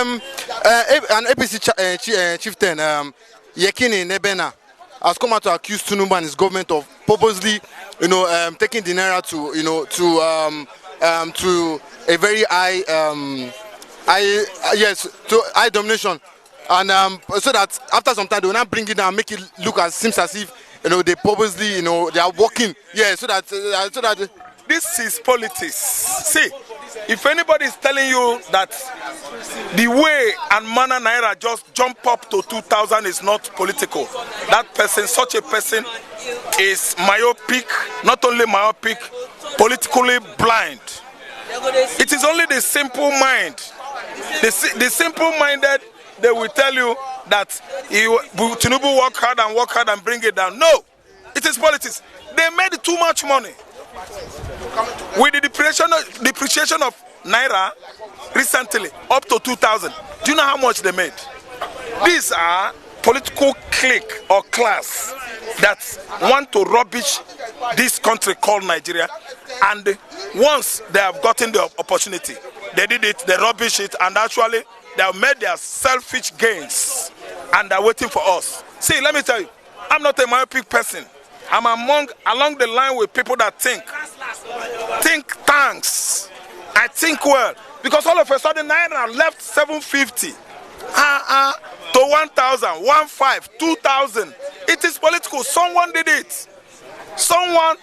an APC chieftain, Nabena, has come out to accuse Tinubu and his government of purposely, taking the naira to a very high domination, and so that after some time they will now bring it down and make it look seems as if they purposely they are working, so that this is politics. See, if anybody is telling you that the way and manner naira just jump up to 2,000 is not political, that person, such a person, is myopic, not only myopic, politically blind. It is only the simple mind, the simple-minded, they will tell you that Tinubu work hard and bring it down. No, it is politics. They made too much money. With the depreciation of naira recently up to 2,000, do you know how much they made? These are political clique or class that want to rubbish this country called Nigeria, and once they have gotten the opportunity, they did it, they rubbish it, and actually they have made their selfish gains and they're waiting for us. See, let me tell you, I'm not a myopic person. I'm along the line with people that think tanks. I think well, because all of a sudden naira left 750 to 1,000, 1,500, 2,000. It is political. Someone did it. Someone,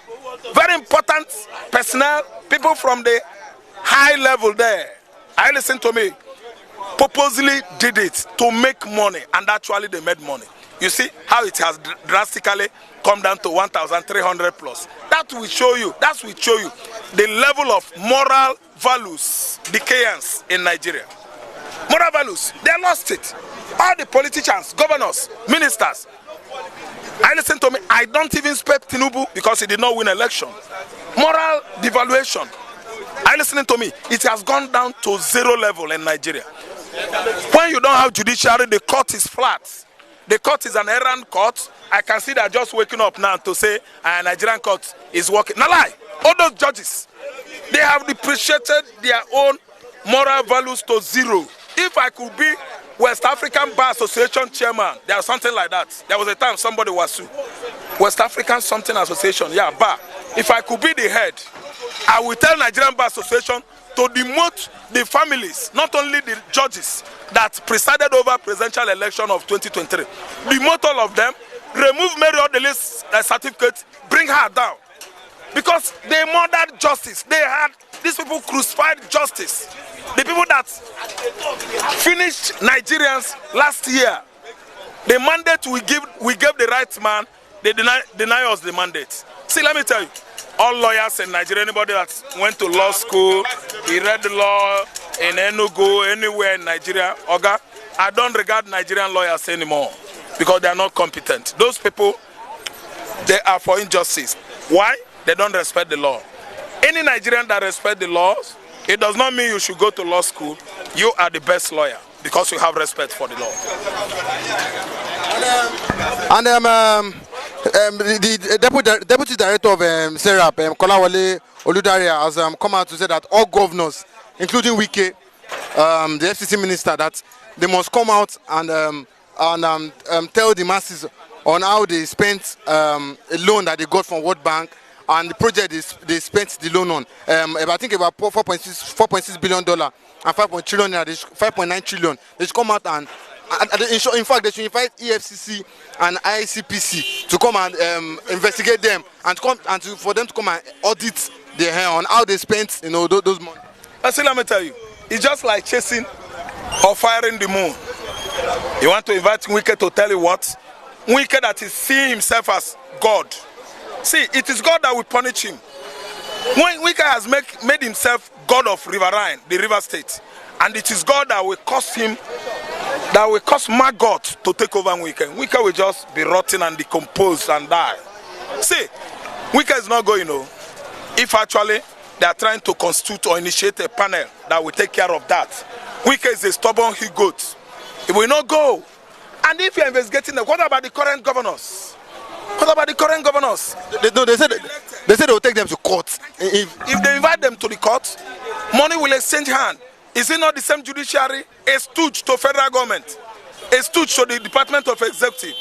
very important personnel, people from the high level there, I listen to me, purposely did it to make money, and actually they made money. You see how it has drastically come down to 1,300 plus. That will show you the level of moral values, decayance in Nigeria. Moral values, they lost it. All the politicians, governors, ministers, I listen to me, I don't even expect Tinubu because he did not win election. Moral devaluation, I listening to me, it has gone down to zero level in Nigeria. When you don't have judiciary, the court is flat. The court is an errand court. I can see that just waking up now to say Nigerian court is working. No lie. All those judges, they have depreciated their own moral values to zero. If I could be West African Bar Association chairman, there's something like that. There was a time somebody was sued. West African something association, yeah, bar. If I could be the head, I will tell Nigerian Bar Association to demote the families, not only the judges that presided over presidential election of 2023. Demote all of them, remove Mary Odele's certificate, bring her down. Because they murdered justice. They had, these people crucified justice. The people that finished Nigerians last year, the mandate we gave the right man, they deny us the mandate. See, let me tell you, all lawyers in Nigeria, anybody that went to law school, he read the law in Enugu, anywhere in Nigeria, Oga, I don't regard Nigerian lawyers anymore because they are not competent. Those people, they are for injustice. Why? They don't respect the law. Any Nigerian that respects the laws, it does not mean you should go to law school. You are the best lawyer because you have respect for the law. And the deputy director of SERAP, Kolawole Oludaria, has come out to say that all governors, including Wike, the FCC minister, that they must come out and tell the masses on how they spent a loan that they got from World Bank and the project they spent the loan on. I think about $4.6 billion and 5.9 trillion. They should come out and in fact, they should invite EFCC and ICPC to come and investigate them and for them to come and audit their hair on how they spent, those money. See, let me tell you, it's just like chasing or firing the moon. You want to invite Wike to tell you what? Wike that is seeing himself as God. See, it is God that will punish him. When Wike has made himself God of Riverine, the river state, and it is God that will cause him, that will cause maggot to take over Wike. Wike will just be rotten and decomposed and die. See, Wike is not going, if actually they are trying to constitute or initiate a panel that will take care of that. Wike is a stubborn he-goat. It will not go. And if you are investigating them, what about the current governors? What about the current governors? They said they will take them to court. If they invite them to the court, money will exchange hand. Is it not the same judiciary? A stooge to federal government, a stooge to the Department of Executive.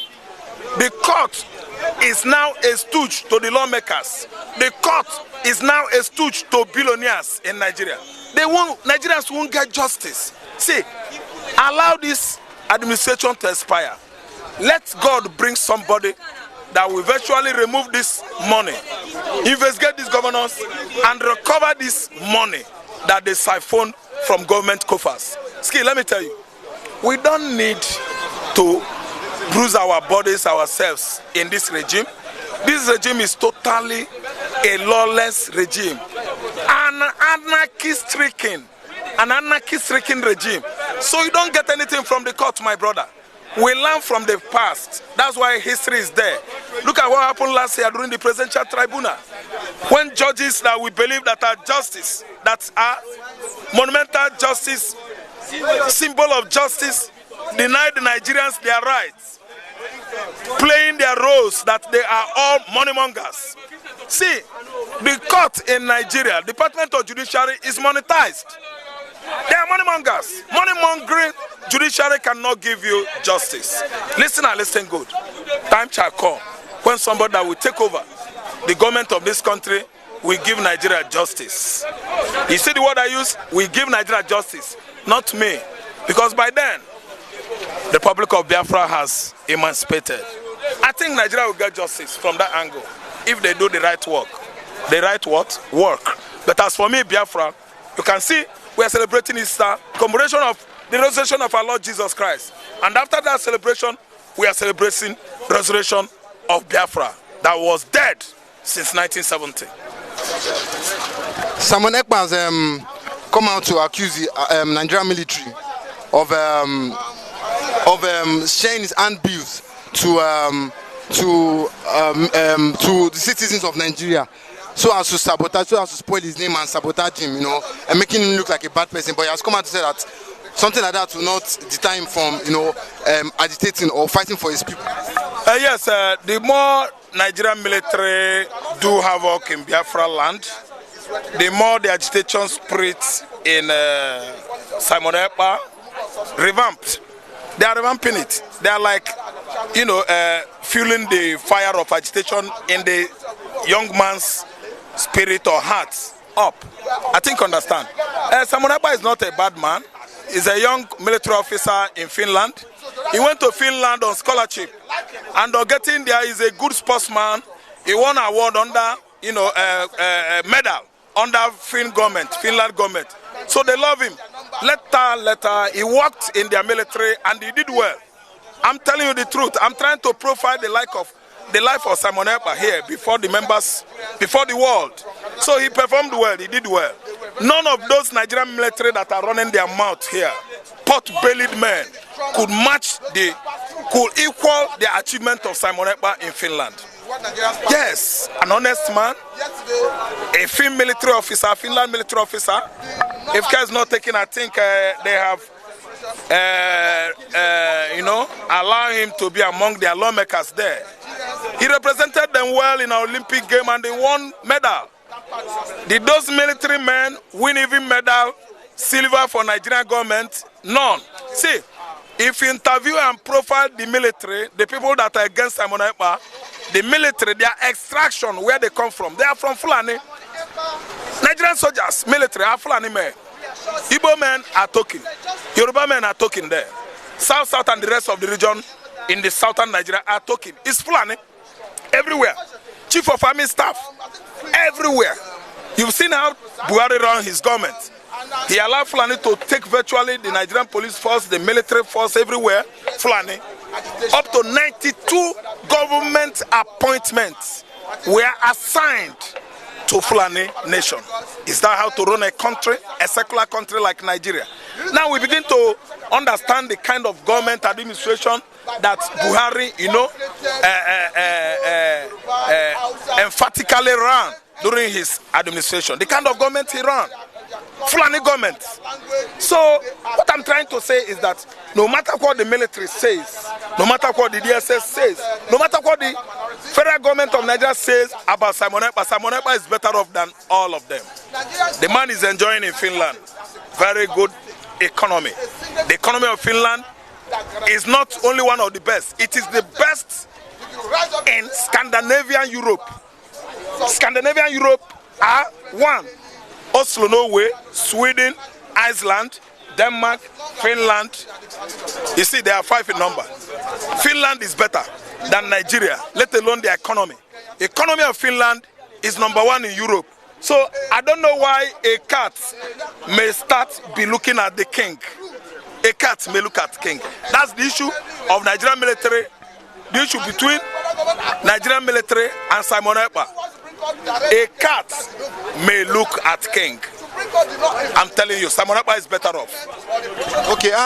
The court is now a stooge to the lawmakers. The court is now a stooge to billionaires in Nigeria. Nigerians won't get justice. See, allow this administration to expire. Let God bring somebody that will virtually remove this money, investigate these governors, and recover this money that they siphoned from government coffers. Ski, let me tell you, we don't need to bruise our bodies ourselves in this regime. This regime is totally a lawless regime, an anarchy-stricken regime. So you don't get anything from the court, my brother. We learn from the past. That's why history is there. Look at what happened last year during the presidential tribunal, when judges that we believe that are justice, that are monumental justice, symbol of justice, denied the Nigerians their rights, playing their roles that they are all money mongers. See, the court in Nigeria, Department of Judiciary, is monetized. They are money mongers. Money mongering judiciary cannot give you justice. Listen and listen good. Time shall come when somebody that will take over the government of this country will give Nigeria justice. You see the word I use? We give Nigeria justice, not me. Because by then, the Republic of Biafra has emancipated. I think Nigeria will get justice from that angle if they do the right work. The right what? Work. But as for me, Biafra, you can see we are celebrating Easter, commemoration of the resurrection of our Lord Jesus Christ. And after that celebration, we are celebrating the resurrection of Biafra that was dead since 1970. Simon Ekpa has come out to accuse the Nigerian military of sharing his handbills to the citizens of Nigeria, so as to sabotage, so as to spoil his name and sabotage him, and making him look like a bad person. But he has come out to say that something like that will not deter him from, agitating or fighting for his people. Yes, the more Nigerian military do havoc in Biafra land, the more the agitation spirit in Simon Ekpa revamped. They are revamping it. They are like, fueling the fire of agitation in the young man's spirit or heart up. I think understand. Simon Ekpa is not a bad man. He's a young military officer in Finland. He went to Finland on scholarship, and on getting there, he's a good sportsman. He won an award under, a medal under Finland government. So they love him. Later, he worked in their military and he did well. I'm telling you the truth. I'm trying to profile the life of Simon Ekpa here before the members, before the world. So he performed well, he did well. None of those Nigerian military that are running their mouth here, pot-bellied men, could equal the achievement of Simon Ekpa in Finland. Yes, an honest man, a Finland military officer. If care is not taken, I think they have allow him to be among their lawmakers there. He represented them well in our Olympic game and they won medal. Did those military men win even medal, silver for Nigerian government? None. See, if you interview and profile the military, the people that are against Simon Ekpa, the military, their extraction, where they come from, they are from Fulani. Nigerian soldiers, military, are Fulani men. Igbo men are talking. Yoruba men are talking there. South and the rest of the region in the southern Nigeria are talking. It's Fulani everywhere. Chief of army staff everywhere. You've seen how Buhari ran his government. He allowed Fulani to take virtually the Nigerian police force, the military force everywhere. Fulani. Up to 92 government appointments were assigned to Fulani nation. Is that how to run a country, a secular country like Nigeria? Now we begin to understand the kind of government administration that Buhari, emphatically ran during his administration. The kind of government he ran. Fulani government. So what I'm trying to say is that no matter what the military says, no matter what the DSS says, no matter what the federal government of Nigeria says about Simon Ekpa is better off than all of them. The man is enjoying in Finland. very good economy. The economy of Finland is not only one of the best, it is the best in Scandinavian Europe. Scandinavian Europe are one: Oslo, Norway, Sweden, Iceland, Denmark, Finland. You see, there are 5 in number. Finland is better than Nigeria, let alone the economy. Economy of Finland is #1 in Europe. So I don't know why a cat may be looking at the king. A cat may look at king. That's the issue of Nigerian military, the issue between Nigerian military and Simon Ekpa. A cat may look at king. I'm telling you, Simon Ekpa is better off. Okay, and